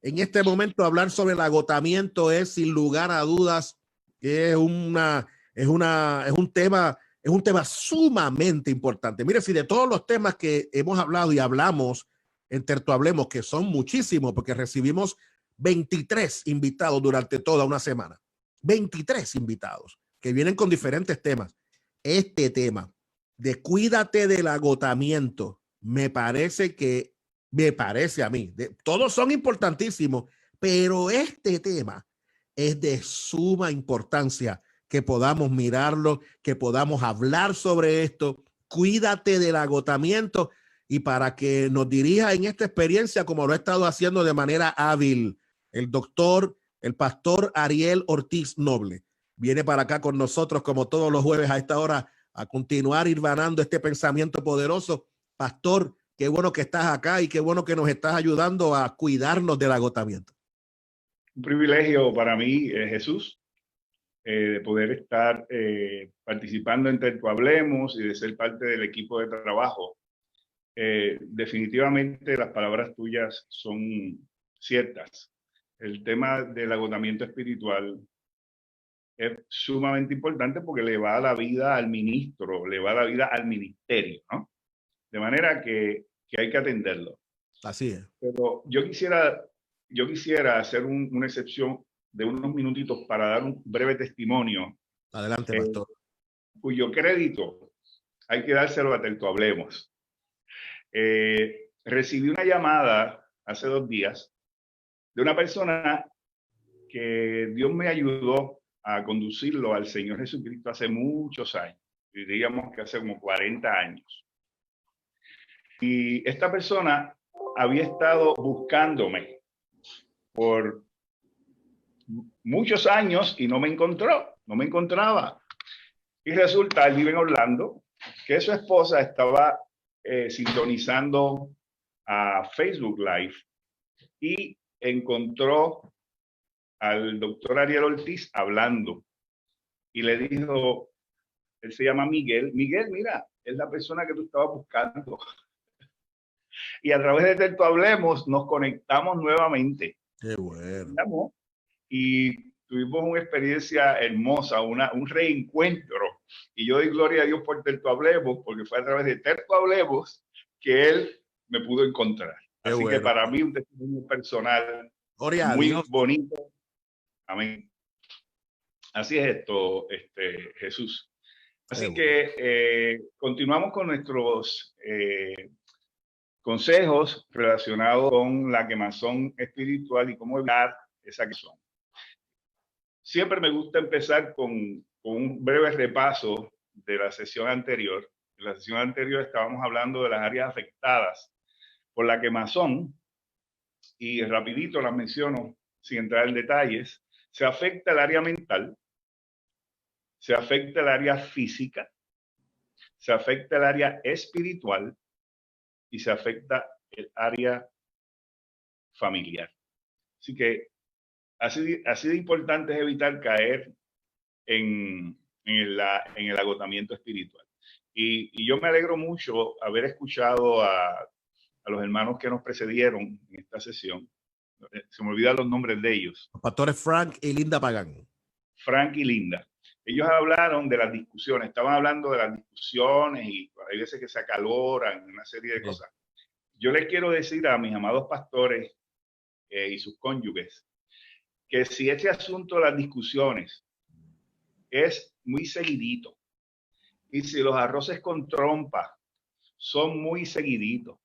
En este momento hablar sobre el agotamiento es sin lugar a dudas es un tema sumamente importante. Mire, si de todos los temas que hemos hablado y hablamos en Terto Hablemos, que son muchísimos, porque recibimos 23 invitados durante toda una semana, 23 invitados que vienen con diferentes temas. Este tema de cuídate del agotamiento, me parece a mí, todos son importantísimos, pero este tema es de suma importancia que podamos mirarlo, que podamos hablar sobre esto. Cuídate del agotamiento, y para que nos dirija en esta experiencia, como lo ha estado haciendo de manera hábil, el pastor Ariel Ortiz Noble. Viene para acá con nosotros como todos los jueves a esta hora a continuar hilvanando este pensamiento poderoso. Pastor, qué bueno que estás acá y qué bueno que nos estás ayudando a cuidarnos del agotamiento. Un privilegio para mí, Jesús, de poder estar participando en Terto Hablemos y de ser parte del equipo de trabajo. Definitivamente las palabras tuyas son ciertas. El tema del agotamiento espiritual es sumamente importante porque le va la vida al ministro, le va la vida al ministerio, ¿no? De manera que hay que atenderlo. Así es. Pero yo quisiera hacer una excepción de unos minutitos para dar un breve testimonio. Adelante, pastor. Cuyo crédito hay que dárselo a Terto Hablemos. Recibí una llamada hace 2 días de una persona que Dios me ayudó a conducirlo al Señor Jesucristo hace muchos años, diríamos que hace como 40 años. Y esta persona había estado buscándome por muchos años y no me encontraba. Y resulta, él vive en Orlando, que su esposa estaba sintonizando a Facebook Live y encontró al doctor Ariel Ortiz hablando y le dijo, él se llama Miguel, mira, es la persona que tú estabas buscando. Y a través de Terto Hablemos nos conectamos nuevamente. Qué bueno. Y tuvimos una experiencia hermosa, un reencuentro. Y yo doy gloria a Dios por Terto Hablemos, porque fue a través de Terto Hablemos que él me pudo encontrar. Así que para mí un testimonio personal muy bonito. Amén. Así es esto, Jesús. Así que continuamos con nuestros consejos relacionados con la quemazón espiritual y cómo evitar esa quemazón. Siempre me gusta empezar con un breve repaso de la sesión anterior. En la sesión anterior estábamos hablando de las áreas afectadas por la quemazón y rapidito las menciono sin entrar en detalles. Se afecta el área mental, se afecta el área física, se afecta el área espiritual y se afecta el área familiar. Así que así de importante es evitar caer en el agotamiento espiritual. Y yo me alegro mucho haber escuchado a los hermanos que nos precedieron en esta sesión. Se me olvidan los nombres de ellos. Los pastores Frank y Linda Pagán. Frank y Linda. Ellos hablaron de las discusiones, estaban hablando de las discusiones y hay veces que se acaloran, una serie de cosas. Yo les quiero decir a mis amados pastores y sus cónyuges que si este asunto de las discusiones es muy seguidito y si los arroces con trompa son muy seguiditos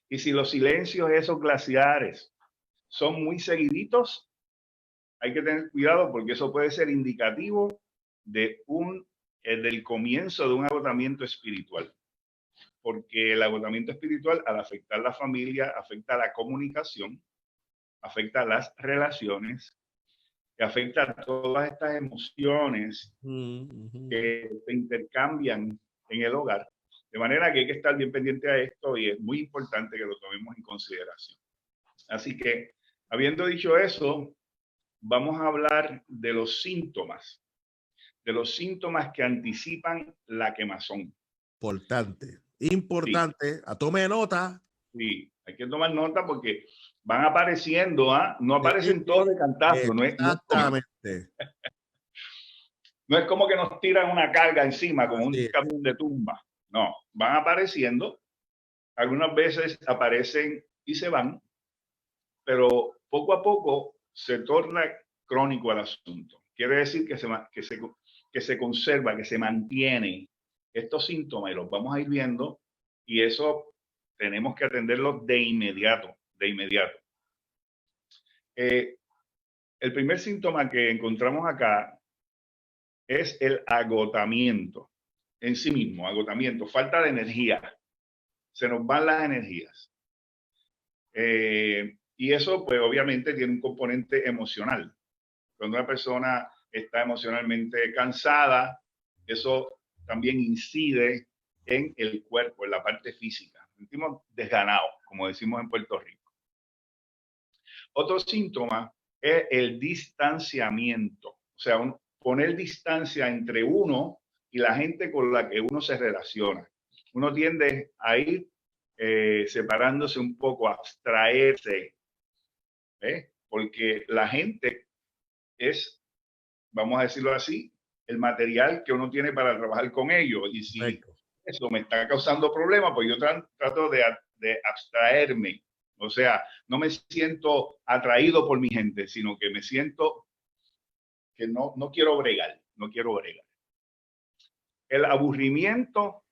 y si los silencios esos glaciares son muy seguiditos, hay que tener cuidado porque eso puede ser indicativo de del comienzo de un agotamiento espiritual. Porque el agotamiento espiritual, al afectar la familia, afecta la comunicación, afecta las relaciones, afecta todas estas emociones que se intercambian en el hogar. De manera que hay que estar bien pendiente a esto y es muy importante que lo tomemos en consideración. Así que, habiendo dicho eso, vamos a hablar de los síntomas que anticipan la quemazón. Importante. Sí. Tome nota. Sí, hay que tomar nota porque van apareciendo, ¿ah? No aparecen todos de cantazo, Exactamente. No es como que nos tiran una carga encima como un Así es. camión de tumba. No, van apareciendo. Algunas veces aparecen y se van, pero poco a poco se torna crónico el asunto. Quiere decir que se conserva, que se mantiene estos síntomas y los vamos a ir viendo, y eso tenemos que atenderlo de inmediato, de inmediato. El primer síntoma que encontramos acá es el agotamiento en sí mismo, agotamiento, falta de energía. Se nos van las energías. Y eso, pues, obviamente tiene un componente emocional. Cuando una persona está emocionalmente cansada, eso también incide en el cuerpo, en la parte física. Nos sentimos desganados, como decimos en Puerto Rico. Otro síntoma es el distanciamiento, o sea, poner distancia entre uno y la gente con la que uno se relaciona. Uno tiende a ir separándose un poco, a abstraerse, porque la gente es, vamos a decirlo así, el material que uno tiene para trabajar con ellos. Y si eso me está causando problemas, pues yo trato de abstraerme. O sea, no me siento atraído por mi gente, sino que me siento que no quiero bregar, no quiero bregar. El aburrimiento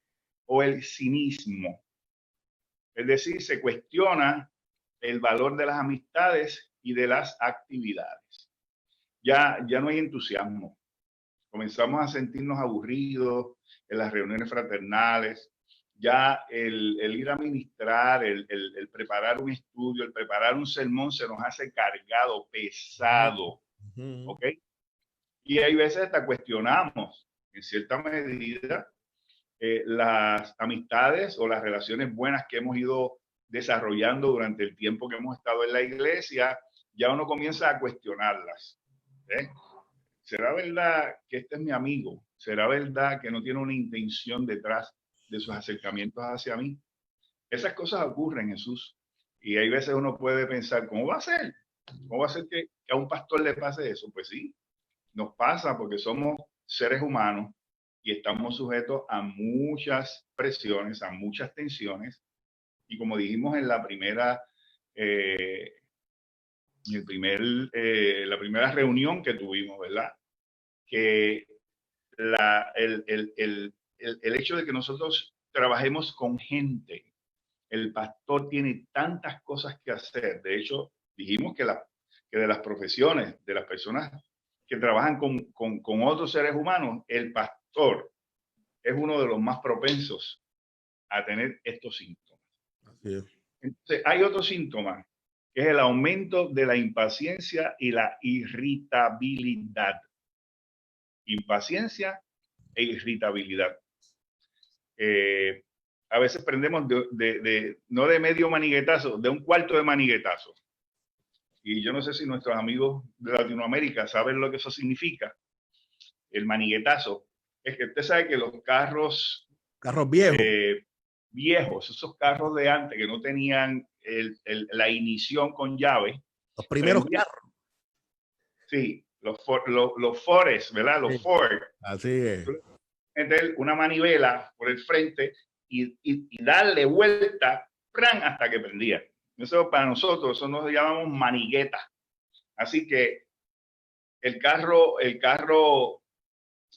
o el cinismo. Es decir, se cuestiona el valor de las amistades y de las actividades. Ya no hay entusiasmo. Comenzamos a sentirnos aburridos en las reuniones fraternales. Ya el ir a ministrar, el preparar un estudio, el preparar un sermón se nos hace cargado, pesado. ¿Ok? Y hay veces hasta cuestionamos, en cierta medida, las amistades o las relaciones buenas que hemos ido desarrollando durante el tiempo que hemos estado en la iglesia. Ya uno comienza a cuestionarlas. ¿Será verdad que este es mi amigo? ¿Será verdad que no tiene una intención detrás de sus acercamientos hacia mí? Esas cosas ocurren, Jesús. Y hay veces uno puede pensar, ¿cómo va a ser? ¿Cómo va a ser que a un pastor le pase eso? Pues sí, nos pasa porque somos seres humanos y estamos sujetos a muchas presiones, a muchas tensiones. Y como dijimos en la primera la primera reunión que tuvimos, ¿verdad? Que el hecho de que nosotros trabajemos con gente, el pastor tiene tantas cosas que hacer. De hecho, dijimos que de las profesiones, de las personas que trabajan con otros seres humanos, el pastor es uno de los más propensos a tener estos síntomas. Así es. Entonces, hay otro síntoma, que es el aumento de la impaciencia y la irritabilidad. Impaciencia e irritabilidad. A veces prendemos no de medio maniguetazo, de un cuarto de maniguetazo. Y yo no sé si nuestros amigos de Latinoamérica saben lo que eso significa. El maniguetazo es que usted sabe que los carros viejos, esos carros de antes que no tenían la ignición con llave. Los primeros carros. Sí, los Fords, ¿verdad? Los Ford. Así es. Meter una manivela por el frente y darle vuelta hasta que prendía. Eso para nosotros, eso nos llamamos manigueta. Así que el carro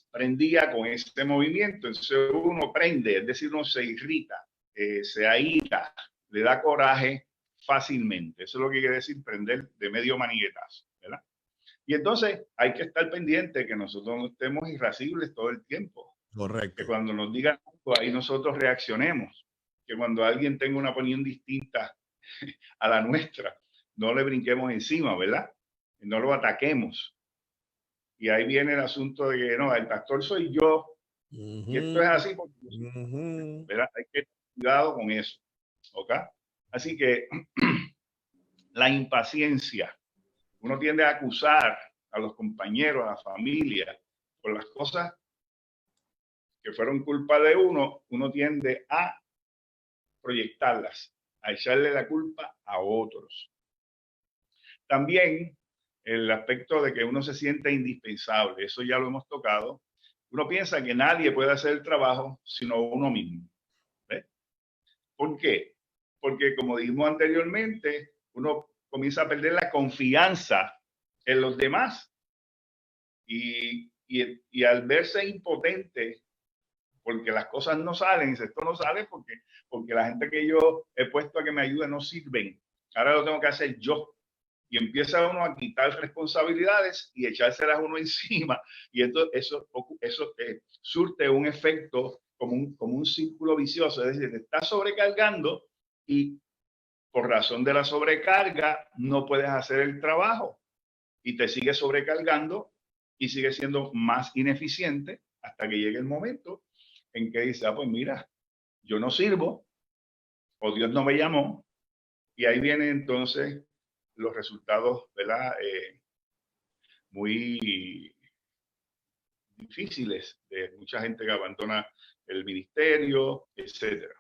prendía con este movimiento. Entonces uno prende, es decir, uno se irrita, se aíra, le da coraje fácilmente. Eso es lo que quiere decir prender de medio maniguetazo, ¿verdad? Y entonces hay que estar pendiente que nosotros no estemos irascibles todo el tiempo. Correcto. Que cuando nos digan algo, ahí nosotros reaccionemos. Que cuando alguien tenga una opinión distinta a la nuestra, no le brinquemos encima, ¿verdad? No lo ataquemos. Y ahí viene el asunto de que no, el pastor soy yo. Y esto es así porque, ¿verdad? Hay que tener cuidado con eso. ¿Ok? Así que la impaciencia. Uno tiende a acusar a los compañeros, a la familia, por las cosas que fueron culpa de uno tiende a proyectarlas, a echarle la culpa a otros. También el aspecto de que uno se siente indispensable, eso ya lo hemos tocado. Uno piensa que nadie puede hacer el trabajo sino uno mismo. ¿Ves? ¿Por qué? Porque como dijimos anteriormente, uno comienza a perder la confianza en los demás y al verse impotente porque las cosas no salen, esto no sale porque la gente que yo he puesto a que me ayude no sirven. Ahora lo tengo que hacer yo. Y empieza uno a quitar responsabilidades y echárselas uno encima. Y eso surte un efecto como un círculo vicioso. Es decir, te estás sobrecargando y por razón de la sobrecarga no puedes hacer el trabajo. Y te sigues sobrecargando y sigues siendo más ineficiente hasta que llegue el momento en que dice, pues mira, yo no sirvo o Dios no me llamó. Y ahí vienen entonces los resultados, ¿verdad? Muy difíciles de mucha gente que abandona el ministerio, etcétera.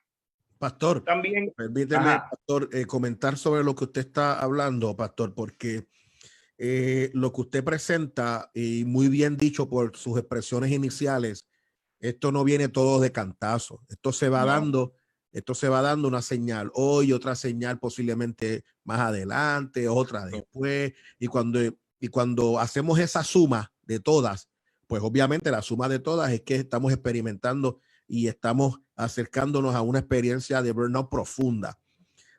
Pastor, También, permíteme, ajá, pastor, comentar sobre lo que usted está hablando, pastor, porque lo que usted presenta, y muy bien dicho por sus expresiones iniciales, esto no viene todo de cantazo. no, Esto se va dando una señal hoy, otra señal posiblemente más adelante, otra no, después. Y cuando hacemos esa suma de todas, pues obviamente la suma de todas es que estamos experimentando y estamos acercándonos a una experiencia de burnout profunda.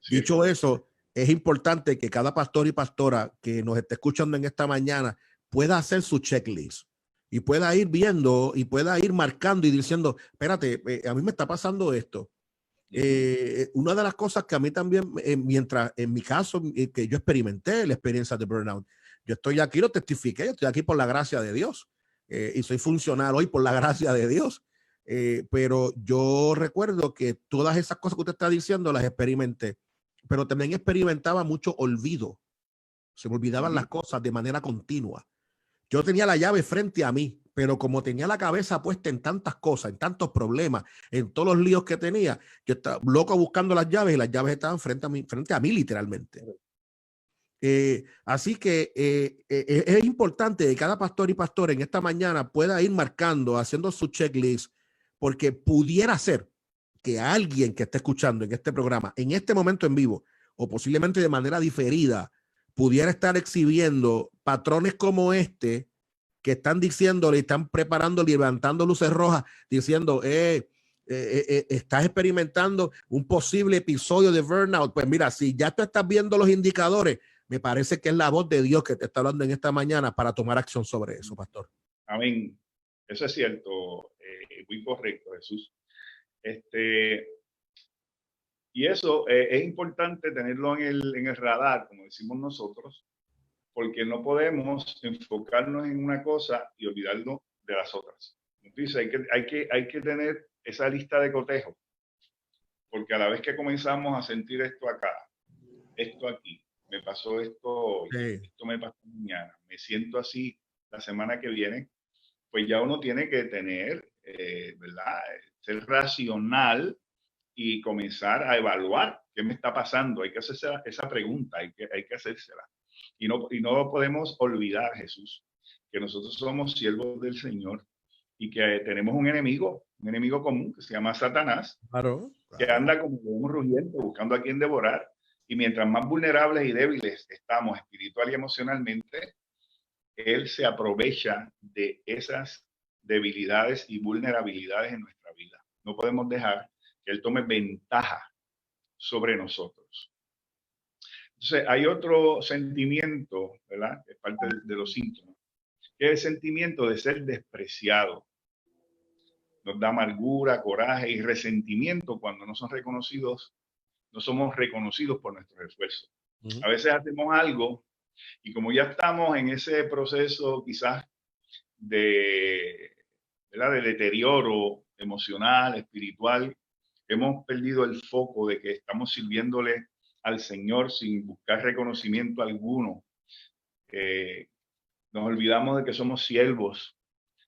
sí, es Dicho correcto. eso, es importante que cada pastor y pastora que nos esté escuchando en esta mañana pueda hacer su checklist y pueda ir viendo y pueda ir marcando y diciendo, espérate, a mí me está pasando esto. Una de las cosas que a mí también, mientras en mi caso, que yo experimenté la experiencia de burnout, yo estoy aquí, lo testifiqué, yo estoy aquí por la gracia de Dios y soy funcional hoy por la gracia de Dios. Pero yo recuerdo que todas esas cosas que usted está diciendo las experimenté, pero también experimentaba mucho olvido. Se me olvidaban las cosas de manera continua. Yo tenía la llave frente a mí, pero como tenía la cabeza puesta en tantas cosas, en tantos problemas, en todos los líos que tenía, yo estaba loco buscando las llaves y las llaves estaban frente a mí literalmente. Así que es importante que cada pastor y pastor en esta mañana pueda ir marcando, haciendo su checklist, porque pudiera ser que alguien que esté escuchando en este programa, en este momento en vivo, o posiblemente de manera diferida, pudiera estar exhibiendo patrones como este, que están diciéndole, están preparando, levantando luces rojas, diciendo, estás experimentando un posible episodio de burnout. Pues mira, si ya tú estás viendo los indicadores, me parece que es la voz de Dios que te está hablando en esta mañana para tomar acción sobre eso, pastor. Amén. Eso es cierto, muy correcto, Jesús. Y eso es importante tenerlo en el radar, como decimos nosotros, porque no podemos enfocarnos en una cosa y olvidarnos de las otras. Entonces hay que tener esa lista de cotejo, porque a la vez que comenzamos a sentir esto acá, esto aquí, me pasó esto hoy, Sí. esto me pasó mañana, me siento así la semana que viene, pues ya uno tiene que tener, ¿verdad? Ser racional y comenzar a evaluar qué me está pasando. Hay que hacerse esa pregunta, hay que hacérsela. Y no podemos olvidar, Jesús, que nosotros somos siervos del Señor y que tenemos un enemigo común que se llama Satanás, Claro, que claro. anda como un rugiente buscando a quien devorar. Y mientras más vulnerables y débiles estamos espiritual y emocionalmente, él se aprovecha de esas debilidades y vulnerabilidades en nuestra vida. No podemos dejar que él tome ventaja sobre nosotros. Entonces, hay otro sentimiento, ¿verdad? Es parte de los síntomas, que es el sentimiento de ser despreciado. Nos da amargura, coraje y resentimiento cuando no son reconocidos, no somos reconocidos por nuestros esfuerzos. A veces hacemos algo y como ya estamos en ese proceso quizás de, ¿verdad? De deterioro emocional, espiritual, hemos perdido el foco de que estamos sirviéndole al Señor sin buscar reconocimiento alguno. Nos olvidamos de que somos siervos,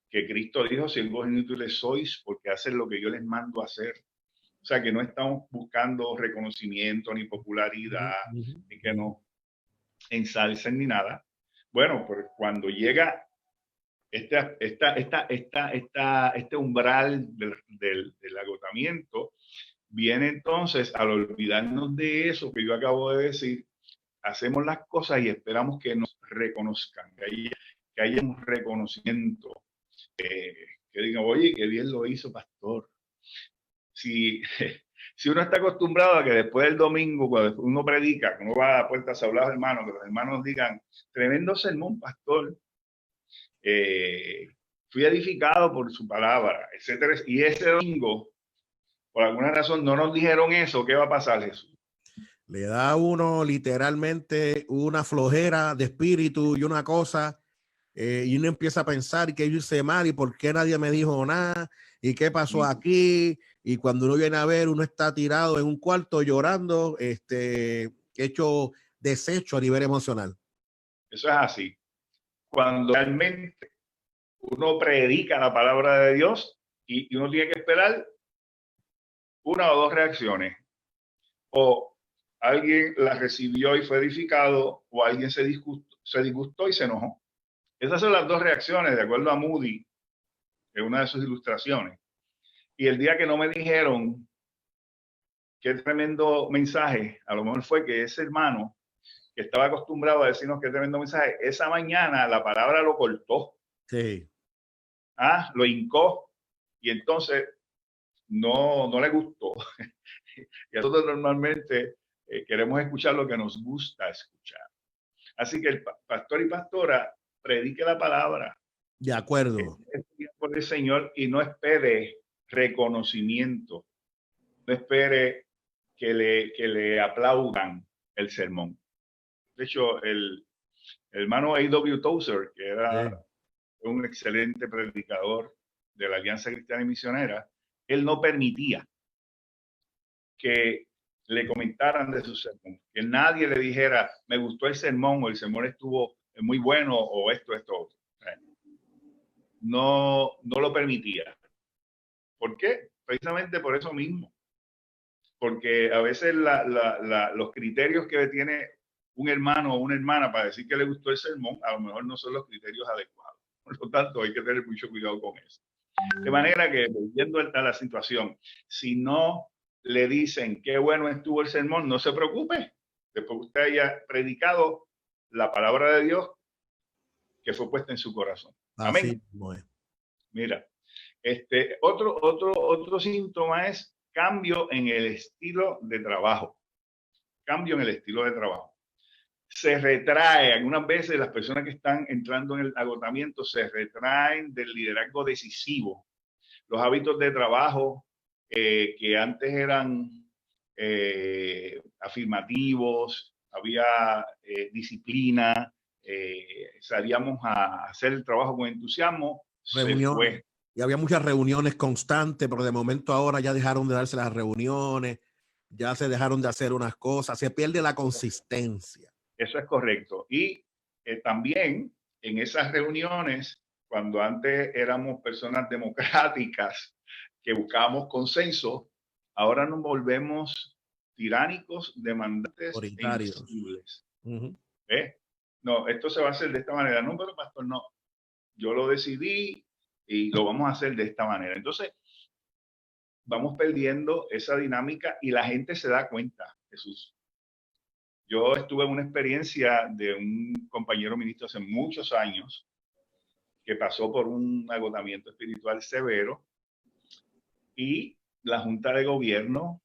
que Cristo dijo, siervos inútiles sois porque hacen lo que yo les mando a hacer. O sea, que no estamos buscando reconocimiento ni popularidad, ni que nos ensalcen ni nada. Bueno, pues cuando llega este umbral del agotamiento, viene entonces, al olvidarnos de eso que yo acabo de decir, hacemos las cosas y esperamos que nos reconozcan, que haya un reconocimiento, que digan, oye, qué bien lo hizo, pastor. Si, si uno está acostumbrado a que después del domingo, cuando uno predica, que uno va a la puerta a hablar a los hermanos, que los hermanos digan, tremendo sermón, pastor, fui edificado por su palabra, etcétera. Y ese domingo, por alguna razón, no nos dijeron eso. ¿Qué va a pasar, Jesús? Le da a uno literalmente una flojera de espíritu y una cosa, y uno empieza a pensar que yo hice mal y por qué nadie me dijo nada y qué pasó aquí. Y cuando uno viene a ver, uno está tirado en un cuarto llorando, hecho deshecho a nivel emocional. Eso es así. Cuando realmente uno predica la palabra de Dios y uno tiene que esperar una o dos reacciones. O alguien la recibió y fue edificado, o alguien se disgustó y se enojó. Esas son las dos reacciones, de acuerdo a Moody, en una de sus ilustraciones. Y el día que no me dijeron qué tremendo mensaje, a lo mejor fue que ese hermano que estaba acostumbrado a decirnos qué tremendo mensaje, esa mañana la palabra lo cortó. Sí. Lo hincó. Y entonces no le gustó. Y nosotros normalmente queremos escuchar lo que nos gusta escuchar. Así que el pastor y pastora predique la palabra. De acuerdo. Por el Señor y no espere reconocimiento. No espere que le aplaudan el sermón. De hecho, el hermano A.W. Tozer, que era un excelente predicador de la Alianza Cristiana y Misionera, él no permitía que le comentaran de su sermón, que nadie le dijera, me gustó el sermón, o el sermón estuvo muy bueno, o esto, otro. No lo permitía. ¿Por qué? Precisamente por eso mismo. Porque a veces los criterios que tiene un hermano o una hermana para decir que le gustó el sermón, a lo mejor no son los criterios adecuados. Por lo tanto, hay que tener mucho cuidado con eso. De manera que, volviendo a la situación, si no le dicen qué bueno estuvo el sermón, no se preocupe. Después que usted haya predicado la palabra de Dios que fue puesta en su corazón. Amén. Así, mira, otro síntoma es cambio en el estilo de trabajo. Cambio en el estilo de trabajo. Se retrae, algunas veces las personas que están entrando en el agotamiento se retraen del liderazgo decisivo. Los hábitos de trabajo que antes eran afirmativos, había disciplina, salíamos a hacer el trabajo con entusiasmo, se fue. Y había muchas reuniones constantes, pero de momento ahora ya dejaron de darse las reuniones, ya se dejaron de hacer unas cosas, se pierde la consistencia. Eso es correcto. Y también en esas reuniones, cuando antes éramos personas democráticas que buscábamos consenso, ahora nos volvemos tiránicos, demandantes e inflexibles. No, esto se va a hacer de esta manera. No, pero pastor, no. Yo lo decidí y lo vamos a hacer de esta manera. Entonces, vamos perdiendo esa dinámica y la gente se da cuenta, Jesús. Yo estuve en una experiencia de un compañero ministro hace muchos años que pasó por un agotamiento espiritual severo y la Junta de Gobierno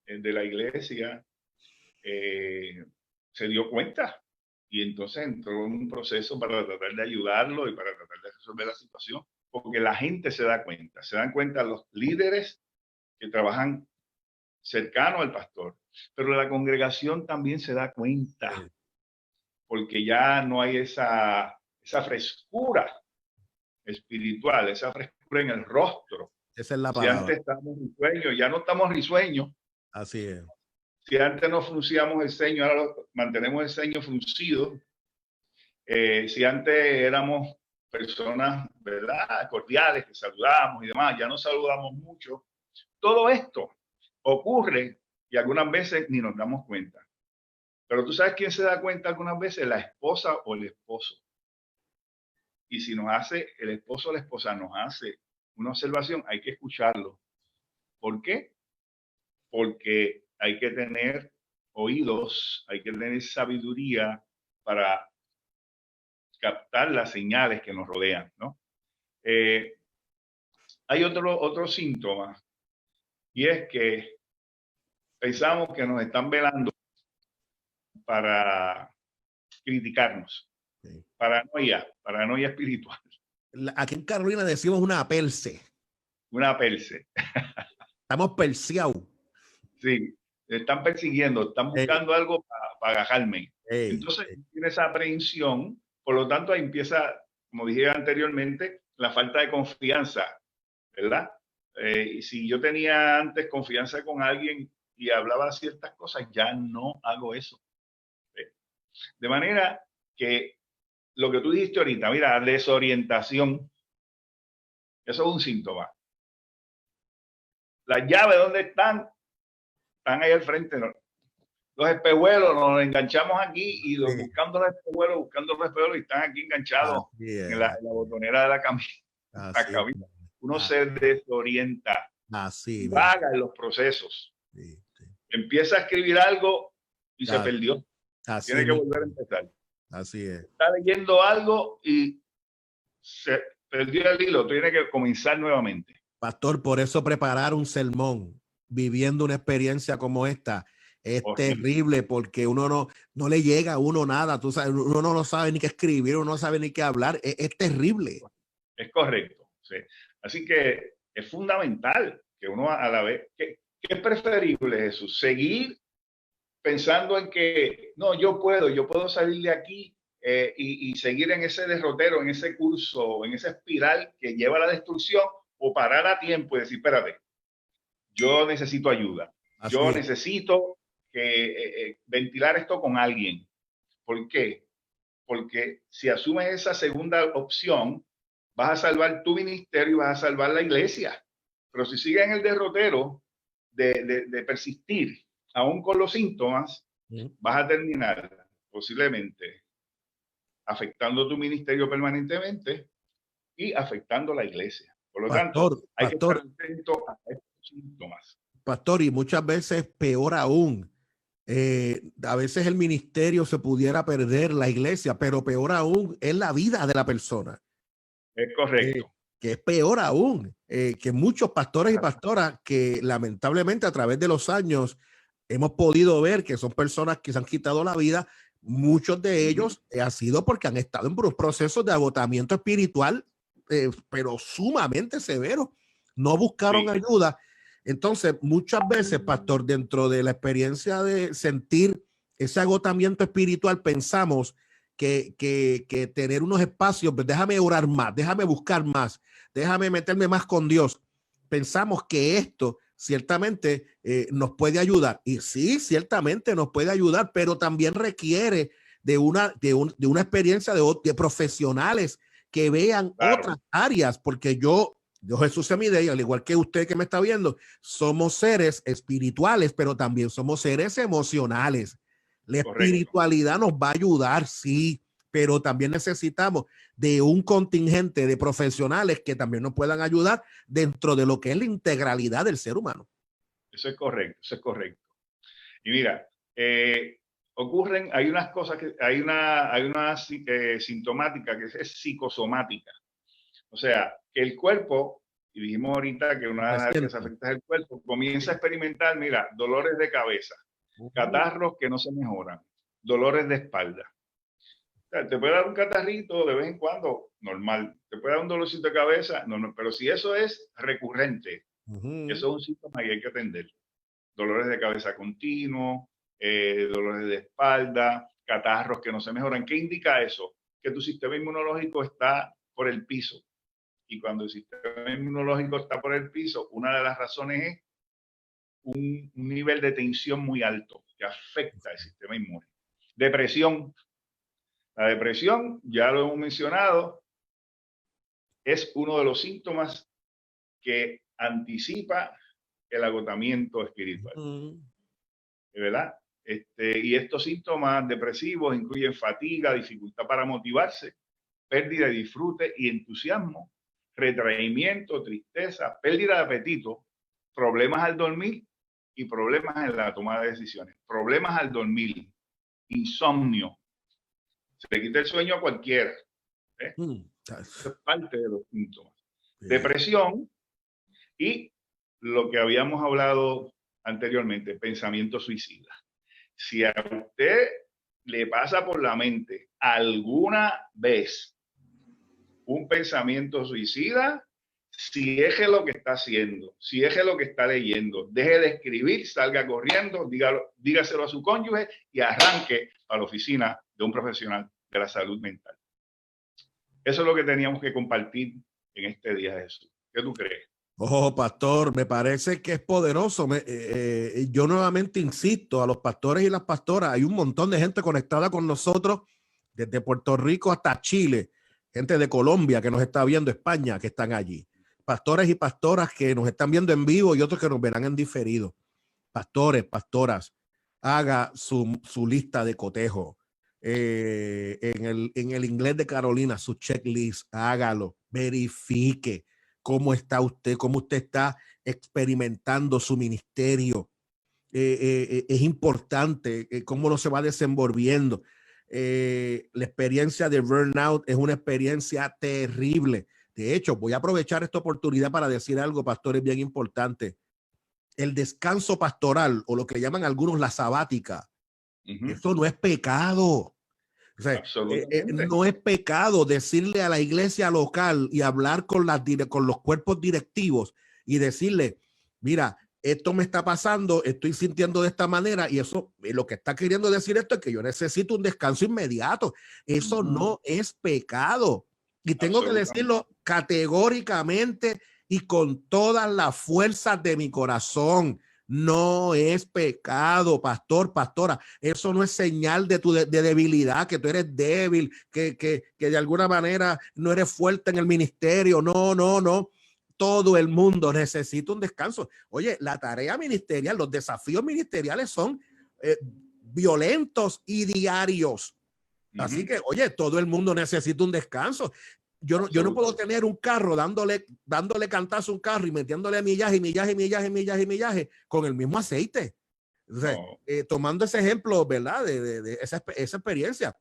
de la iglesia se dio cuenta y entonces entró en un proceso para tratar de ayudarlo y para tratar de resolver la situación, porque la gente se dan cuenta los líderes que trabajan cercano al pastor, pero la congregación también se da cuenta, porque ya no hay esa frescura espiritual, esa frescura en el rostro. Esa es la palabra. Si antes estábamos risueños, ya no estamos risueños. Así es. Si antes no frunciamos el ceño, ahora mantenemos el ceño fruncido. Si antes éramos personas, ¿verdad?, cordiales, que saludamos y demás, ya no saludamos mucho. Todo esto ocurre y algunas veces ni nos damos cuenta. Pero tú sabes quién se da cuenta algunas veces, la esposa o el esposo. Y si el esposo o la esposa nos hace una observación, hay que escucharlo. ¿Por qué? Porque hay que tener oídos, hay que tener sabiduría para captar las señales que nos rodean, ¿no? Hay otro síntoma, y es que pensamos que nos están velando para criticarnos. Sí. Paranoia espiritual. Aquí en Carolina decimos una perse. Una perse. Estamos perseados. Sí, están persiguiendo, están buscando algo para agajarme. Hey, Entonces, tiene esa aprehensión, por lo tanto, ahí empieza, como dije anteriormente, la falta de confianza, ¿verdad? Y si yo tenía antes confianza con alguien y hablaba ciertas cosas, ya no hago eso. De manera que lo que tú dijiste ahorita, mira, desorientación, eso es un síntoma. Las llaves, ¿dónde están? Están ahí al frente, ¿no? Los espejuelos, nos enganchamos aquí y los, buscando los espejuelos y están aquí enganchados en la botonera de la camisa. Uno se desorienta, vaga en los procesos. Empieza a escribir algo y se perdió. Tiene que volver a empezar. Así es. Está leyendo algo y se perdió el hilo, tiene que comenzar nuevamente. Pastor, por eso preparar un sermón viviendo una experiencia como esta es terrible, porque uno no le llega a uno nada, tú sabes, uno no sabe ni qué escribir, uno no sabe ni qué hablar, es terrible. Es correcto, sí. Así que es fundamental que uno a la vez, ¿qué es preferible, Jesús? Seguir pensando en que, no, yo puedo salir de aquí y seguir en ese derrotero, en ese curso, en esa espiral que lleva a la destrucción, o parar a tiempo y decir, espérate, yo necesito ayuda. Yo necesito ventilar esto con alguien. ¿Por qué? Porque si asumes esa segunda opción, vas a salvar tu ministerio y vas a salvar la iglesia. Pero si sigues en el derrotero de persistir, aún con los síntomas, vas a terminar posiblemente afectando tu ministerio permanentemente y afectando la iglesia. Por lo tanto, hay que estar atento a estos síntomas. Pastor, y muchas veces peor aún, a veces el ministerio se pudiera perder, la iglesia, pero peor aún es la vida de la persona. Es correcto. Que es peor aún, que muchos pastores y pastoras que lamentablemente a través de los años hemos podido ver que son personas que se han quitado la vida. Muchos de ellos ha sido porque han estado en procesos de agotamiento espiritual, pero sumamente severos. No buscaron ayuda. Entonces, muchas veces, pastor, dentro de la experiencia de sentir ese agotamiento espiritual, pensamos que tener unos espacios, pues déjame orar más, déjame buscar más, déjame meterme más con Dios. Pensamos que esto ciertamente nos puede ayudar. Y sí, ciertamente nos puede ayudar, pero también requiere de una experiencia de profesionales que vean otras áreas, porque yo Jesús se mide, al igual que usted que me está viendo, somos seres espirituales, pero también somos seres emocionales. La espiritualidad nos va a ayudar, sí, pero también necesitamos de un contingente de profesionales que también nos puedan ayudar dentro de lo que es la integralidad del ser humano. Eso es correcto, eso es correcto. Y mira, hay unas cosas hay una sintomática que es psicosomática. O sea, que el cuerpo, y dijimos ahorita que una de las que se afecta es el cuerpo, comienza a experimentar, mira, dolores de cabeza, catarros que no se mejoran, dolores de espalda. O sea, te puede dar un catarrito de vez en cuando, normal. Te puede dar un dolorcito de cabeza, no, pero si eso es recurrente, eso es un síntoma que hay que atender. Dolores de cabeza continuos, dolores de espalda, catarros que no se mejoran. ¿Qué indica eso? Que tu sistema inmunológico está por el piso. Y cuando el sistema inmunológico está por el piso, una de las razones es un nivel de tensión muy alto que afecta al sistema inmune. Depresión. La depresión, ya lo hemos mencionado, es uno de los síntomas que anticipa el agotamiento espiritual. Mm. ¿Verdad? Y estos síntomas depresivos incluyen fatiga, dificultad para motivarse, pérdida de disfrute y entusiasmo, retraimiento, tristeza, pérdida de apetito, problemas al dormir y problemas en la toma de decisiones. Problemas al dormir, insomnio. Se le quita el sueño a cualquiera. Eso es parte de los síntomas. Depresión y lo que habíamos hablado anteriormente, pensamiento suicida. Si a usted le pasa por la mente alguna vez un pensamiento suicida, si es lo que está haciendo, si es lo que está leyendo, deje de escribir, salga corriendo, dígaselo a su cónyuge y arranque a la oficina de un profesional de la salud mental. Eso es lo que teníamos que compartir en este día, Jesús. ¿Qué tú crees? Oh, pastor, me parece que es poderoso. Yo nuevamente insisto a los pastores y las pastoras, hay un montón de gente conectada con nosotros desde Puerto Rico hasta Chile, gente de Colombia que nos está viendo, España, que están allí, pastores y pastoras que nos están viendo en vivo y otros que nos verán en diferido. Pastores, pastoras, haga su lista de cotejo. En el inglés de Carolina, su checklist, hágalo, verifique cómo está usted, cómo usted está experimentando su ministerio. Es importante cómo lo se va desenvolviendo. La experiencia de burnout es una experiencia terrible. De hecho, voy a aprovechar esta oportunidad para decir algo, pastores, bien importante. El descanso pastoral, o lo que llaman algunos la sabática, eso no es pecado. O sea, no es pecado decirle a la iglesia local y hablar con los cuerpos directivos y decirle, mira, esto me está pasando, estoy sintiendo de esta manera, y eso, lo que está queriendo decir esto es que yo necesito un descanso inmediato. Eso no es pecado. Y tengo que decirlo categóricamente y con todas las fuerzas de mi corazón. No es pecado, pastor, pastora. Eso no es señal de tu de debilidad, que tú eres débil, que de alguna manera no eres fuerte en el ministerio. No, no, no. Todo el mundo necesita un descanso. Oye, la tarea ministerial, los desafíos ministeriales son violentos y diarios. Así que, oye, todo el mundo necesita un descanso. Yo no puedo tener un carro dándole cantazo a un carro y metiéndole millaje con el mismo aceite. O sea, tomando ese ejemplo, ¿verdad? De esa experiencia.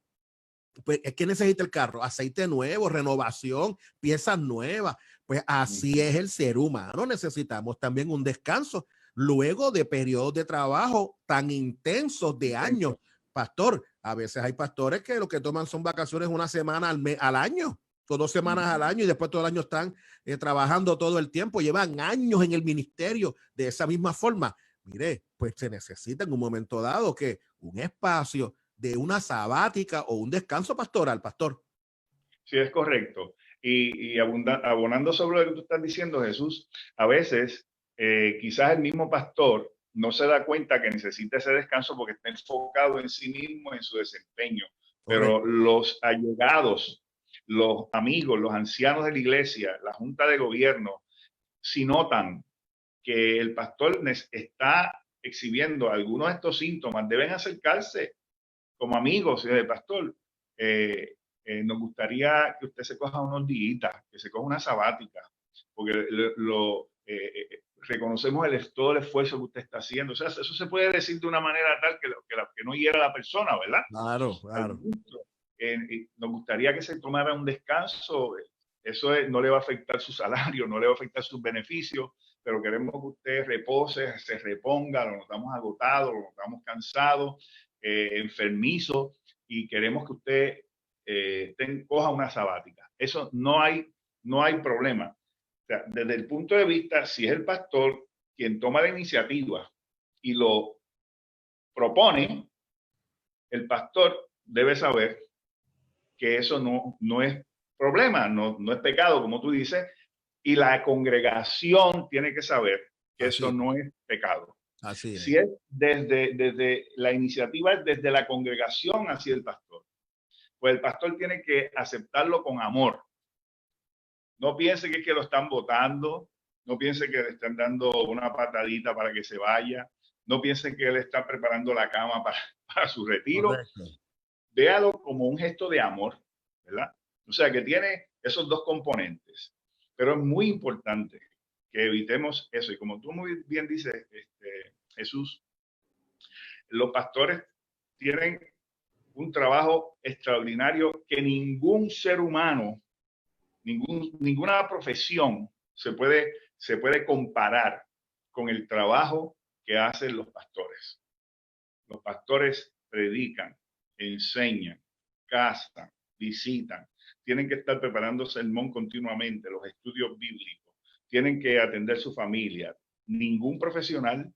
Pues es que necesita el carro, aceite nuevo, renovación, piezas nuevas. Pues así es el ser humano. Necesitamos también un descanso luego de periodos de trabajo tan intensos de años. Pastor, a veces hay pastores que lo que toman son vacaciones una semana al año, o 2 semanas al año, y después todo el año están trabajando todo el tiempo, llevan años en el ministerio de esa misma forma. Mire, pues se necesita en un momento dado que un espacio de una sabática o un descanso pastoral, pastor. Sí, es correcto. Y abonando sobre lo que tú estás diciendo, Jesús, a veces quizás el mismo pastor no se da cuenta que necesita ese descanso porque está enfocado en sí mismo, en su desempeño. Pero los allegados, los amigos, los ancianos de la iglesia, la junta de gobierno, si notan que el pastor está exhibiendo algunos de estos síntomas, deben acercarse como amigos del pastor. Nos gustaría que usted se coja unos días, que se coja una sabática, porque reconocemos todo el esfuerzo que usted está haciendo. O sea, eso se puede decir de una manera tal que no hiera a la persona, ¿verdad? Claro, claro. Nos gustaría que se tomara un descanso. Eso no le va a afectar su salario, no le va a afectar sus beneficios, pero queremos que usted repose, se reponga, lo notamos agotado, lo notamos cansado, enfermizo, y queremos que usted coja una sabática. Eso no hay problema. O sea, desde el punto de vista, si es el pastor quien toma la iniciativa y lo propone, el pastor debe saber que eso no es problema, no es pecado, como tú dices, y la congregación tiene que saber que eso no es pecado. Así es. Si es desde la iniciativa, es desde la congregación hacia el pastor, pues el pastor tiene que aceptarlo con amor. No piense que es que lo están votando, No piense que le están dando una patadita para que se vaya. No piense que le están preparando la cama para su retiro. Correcto. Véalo como un gesto de amor, ¿verdad? O sea, que tiene esos dos componentes. Pero es muy importante que evitemos eso. Y como tú muy bien dices, Jesús, los pastores tienen un trabajo extraordinario que ningún ser humano, ninguna profesión se puede comparar con el trabajo que hacen los pastores. Los pastores predican, enseñan, casan, visitan, tienen que estar preparando sermón continuamente, los estudios bíblicos, tienen que atender su familia. Ningún profesional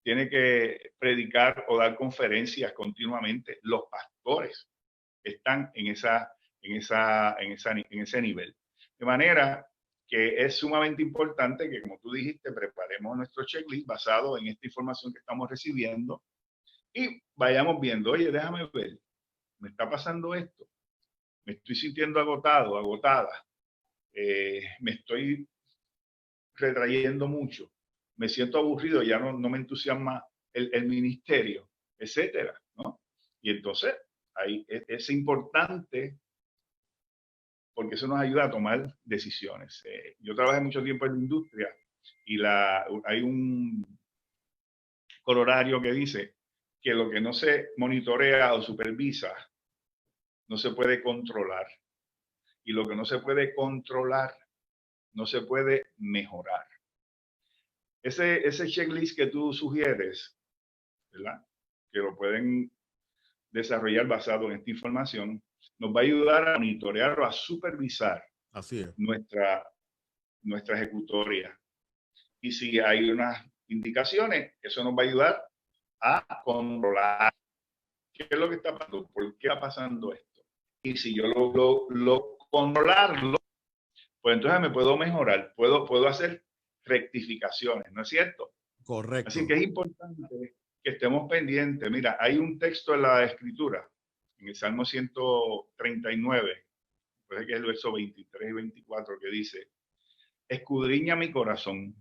tiene que predicar o dar conferencias continuamente. Los pastores están en ese nivel. De manera que es sumamente importante que, como tú dijiste, preparemos nuestro checklist basado en esta información que estamos recibiendo y vayamos viendo, oye, déjame ver, me está pasando esto, me estoy sintiendo agotado, agotada, me estoy retrayendo mucho, me siento aburrido, ya no me entusiasma el ministerio, etcétera, ¿no? Y entonces, ahí es importante porque eso nos ayuda a tomar decisiones. Yo trabajé mucho tiempo en la industria y hay un corolario que dice que lo que no se monitorea o supervisa no se puede controlar. Y lo que no se puede controlar no se puede mejorar. Ese checklist que tú sugieres, ¿verdad? Que lo pueden desarrollar basado en esta información, nos va a ayudar a monitorear o a supervisar Así es. nuestra ejecutoria. Y si hay unas indicaciones, eso nos va a ayudar a controlar qué es lo que está pasando, por qué está pasando esto. Y si yo lo controlarlo, pues entonces me puedo mejorar, puedo hacer rectificaciones, ¿no es cierto? Correcto. Así que es importante que estemos pendientes. Mira, hay un texto en la Escritura, en el Salmo 139, parece que es el verso 23 y 24, que dice: escudriña mi corazón,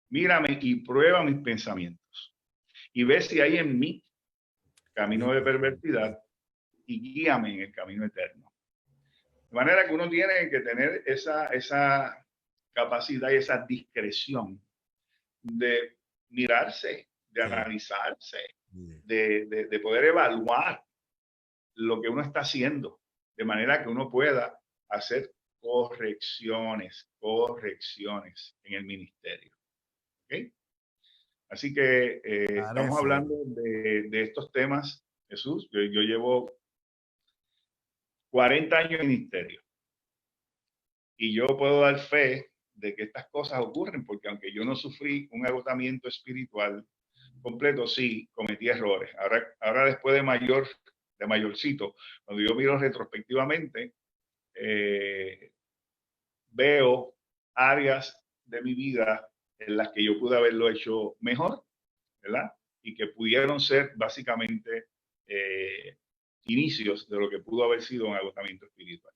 mírame y prueba mis pensamientos, y ve si hay en mí camino de perversidad, y guíame en el camino eterno. De manera que uno tiene que tener esa capacidad y esa discreción de mirarse, de analizarse, de poder evaluar lo que uno está haciendo, de manera que uno pueda hacer correcciones en el ministerio. ¿Okay? Así que estamos hablando de estos temas, Jesús. Yo llevo 40 años en ministerio y yo puedo dar fe de que estas cosas ocurren, porque aunque yo no sufrí un agotamiento espiritual completo, sí cometí errores. Ahora después de mayorcito, cuando yo miro retrospectivamente, veo áreas de mi vida en las que yo pude haberlo hecho mejor, ¿verdad? Y que pudieron ser básicamente inicios de lo que pudo haber sido un agotamiento espiritual.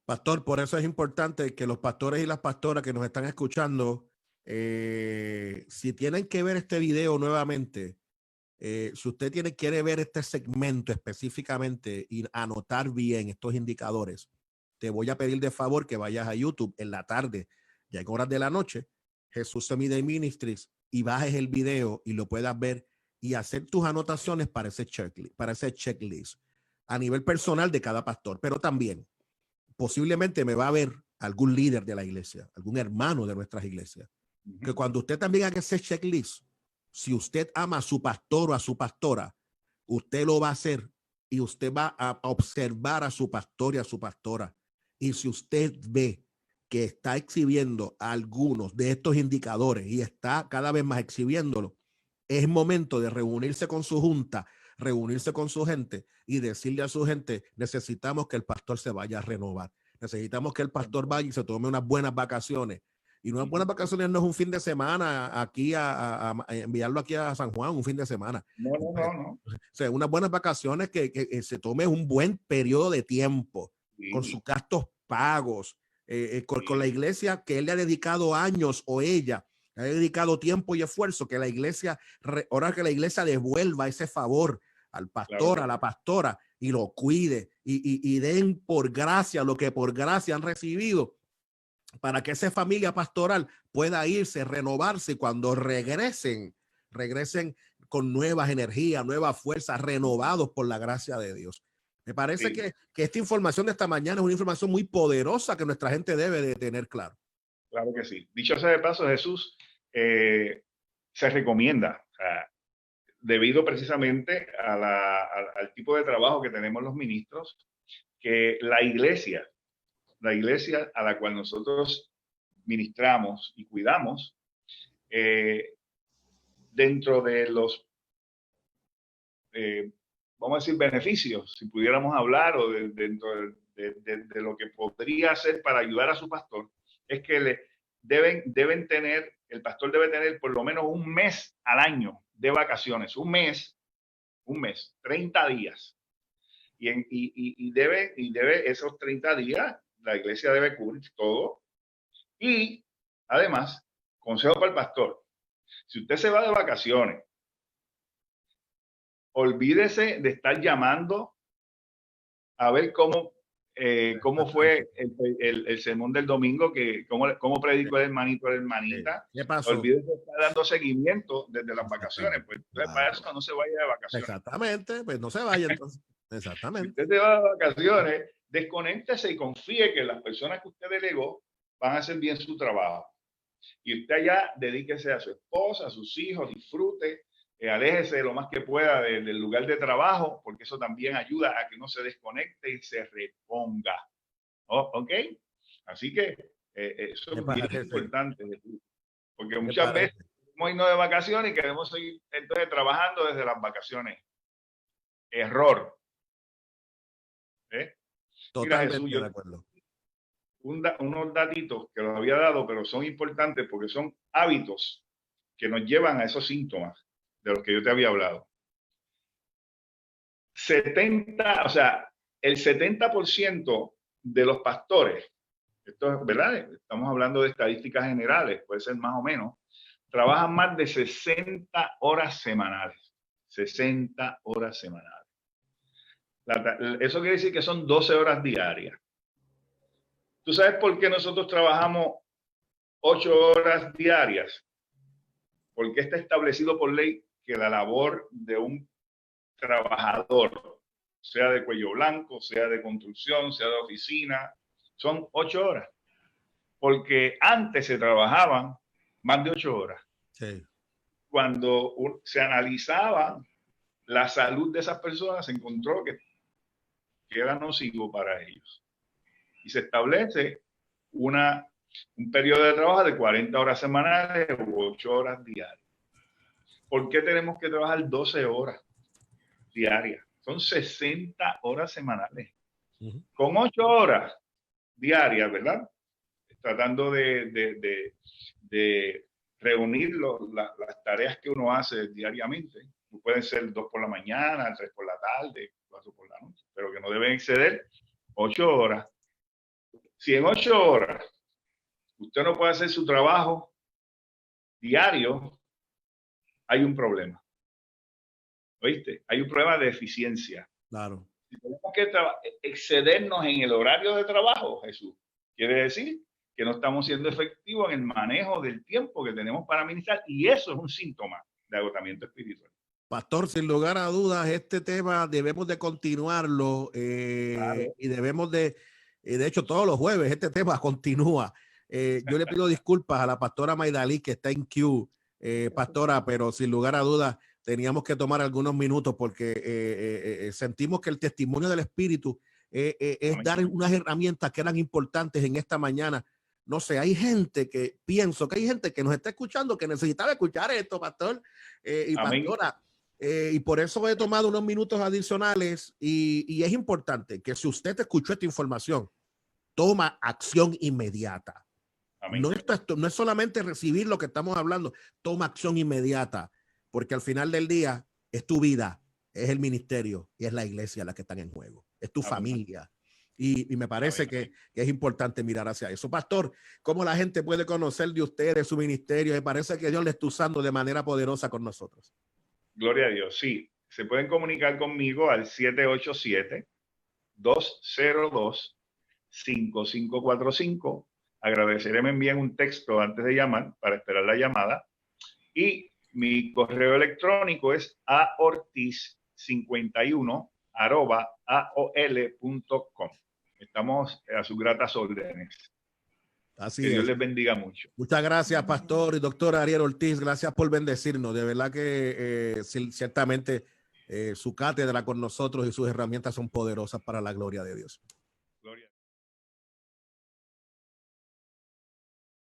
Pastor, por eso es importante que los pastores y las pastoras que nos están escuchando, si tienen que ver este video nuevamente, si usted quiere ver este segmento específicamente y anotar bien estos indicadores, te voy a pedir de favor que vayas a YouTube en la tarde, ya en horas de la noche, Jesús Semi-Day Ministries, y bajes el video y lo puedas ver y hacer tus anotaciones para ese checklist a nivel personal de cada pastor, pero también posiblemente me va a ver algún líder de la iglesia, algún hermano de nuestras iglesias, que cuando usted también haga ese checklist, si usted ama a su pastor o a su pastora, usted lo va a hacer y usted va a observar a su pastor y a su pastora. Y si usted ve que está exhibiendo algunos de estos indicadores y está cada vez más exhibiéndolo, es momento de reunirse con su junta, reunirse con su gente y decirle a su gente: necesitamos que el pastor se vaya a renovar. Necesitamos que el pastor vaya y se tome unas buenas vacaciones. Y unas buenas vacaciones no es un fin de semana aquí a enviarlo aquí a San Juan, un fin de semana. No. O sea, unas buenas vacaciones que se tome un buen periodo de tiempo con sus gastos pagos, con la iglesia que él le ha dedicado años, o ella le ha dedicado tiempo y esfuerzo, que la iglesia, ahora que la iglesia devuelva ese favor al pastor, claro, a la pastora, y lo cuide y den por gracia lo que por gracia han recibido, para que esa familia pastoral pueda irse, renovarse, cuando regresen con nuevas energías, nuevas fuerzas, renovados por la gracia de Dios. Me parece sí, que esta información de esta mañana es una información muy poderosa que nuestra gente debe de tener claro. Claro que sí. Dicho sea de paso, Jesús, se recomienda, debido precisamente al tipo de trabajo que tenemos los ministros, que la iglesia a la cual nosotros ministramos y cuidamos, dentro de los, vamos a decir, beneficios, si pudiéramos hablar, o dentro de lo que podría hacer para ayudar a su pastor, es que deben tener, el pastor debe tener por lo menos un mes al año de vacaciones, un mes, 30 días. Y debe esos 30 días, la iglesia debe cubrir todo. Y además, consejo para el pastor: si usted se va de vacaciones, olvídese de estar llamando a ver cómo fue el sermón del domingo, cómo predicó el hermanito o la hermanita. ¿Qué pasó? Olvídese de estar dando seguimiento desde las vacaciones. Pues entonces, para eso no se vaya de vacaciones. Exactamente, pues no se vaya entonces. Exactamente. Si usted se va de vacaciones, desconéctese y confíe que las personas que usted delegó van a hacer bien su trabajo. Y usted allá dedíquese a su esposa, a sus hijos, disfrute, aléjese lo más que pueda del lugar de trabajo, porque eso también ayuda a que uno se desconecte y se reponga. ¿Ok? Así que eso es bien importante, porque muchas veces queremos irnos de vacaciones y queremos seguir entonces trabajando desde las vacaciones. Error. Totalmente Jesús, de acuerdo. Unos datitos que los había dado, pero son importantes porque son hábitos que nos llevan a esos síntomas de los que yo te había hablado. El 70% de los pastores, esto es verdad, estamos hablando de estadísticas generales, puede ser más o menos, trabajan más de 60 horas semanales. 60 horas semanales. Eso quiere decir que son 12 horas diarias. ¿Tú sabes por qué nosotros trabajamos 8 horas diarias? Porque está establecido por ley que la labor de un trabajador, sea de cuello blanco, sea de construcción, sea de oficina, son 8 horas. Porque antes se trabajaban más de 8 horas. Sí. Cuando se analizaba la salud de esas personas, se encontró que era nocivo para ellos. Y se establece un periodo de trabajo de 40 horas semanales u 8 horas diarias. ¿Por qué tenemos que trabajar 12 horas diarias? Son 60 horas semanales. Con 8 horas diarias, ¿verdad? Tratando de reunir las tareas que uno hace diariamente. Pueden ser 2 por la mañana, 3 por la tarde, 4 por la noche, pero que no deben exceder 8 horas. Si en 8 horas usted no puede hacer su trabajo diario, hay un problema. ¿Oíste? Hay un problema de eficiencia. Claro. Si tenemos que excedernos en el horario de trabajo, Jesús, quiere decir que no estamos siendo efectivos en el manejo del tiempo que tenemos para ministrar, y eso es un síntoma de agotamiento espiritual. Pastor, sin lugar a dudas, este tema debemos de continuarlo, claro, y debemos de hecho, todos los jueves este tema continúa. Yo le pido disculpas a la pastora Maydalí, que está en queue, pastora, pero sin lugar a dudas teníamos que tomar algunos minutos porque sentimos que el testimonio del Espíritu es dar unas herramientas que eran importantes en esta mañana. No sé, hay gente que pienso que hay gente que nos está escuchando que necesitaba escuchar esto, pastor y pastora. Y por eso he tomado unos minutos adicionales y es importante que si usted escuchó esta información, toma acción inmediata. No es solamente recibir lo que estamos hablando, toma acción inmediata, porque al final del día es tu vida, es el ministerio y es la iglesia la que están en juego, es tu familia. Y me parece que es importante mirar hacia eso. Pastor, ¿cómo la gente puede conocer de usted, de su ministerio? Me parece que Dios le está usando de manera poderosa con nosotros. Gloria a Dios, sí. Se pueden comunicar conmigo al 787-202-5545. Agradeceré me envíen un texto antes de llamar para esperar la llamada. Y mi correo electrónico es aortiz51@aol.com. Estamos a sus gratas órdenes. Así que es. Dios les bendiga mucho. Muchas gracias, pastor y doctor Ariel Ortiz. Gracias por bendecirnos. De verdad que ciertamente su cátedra con nosotros y sus herramientas son poderosas para la gloria de Dios.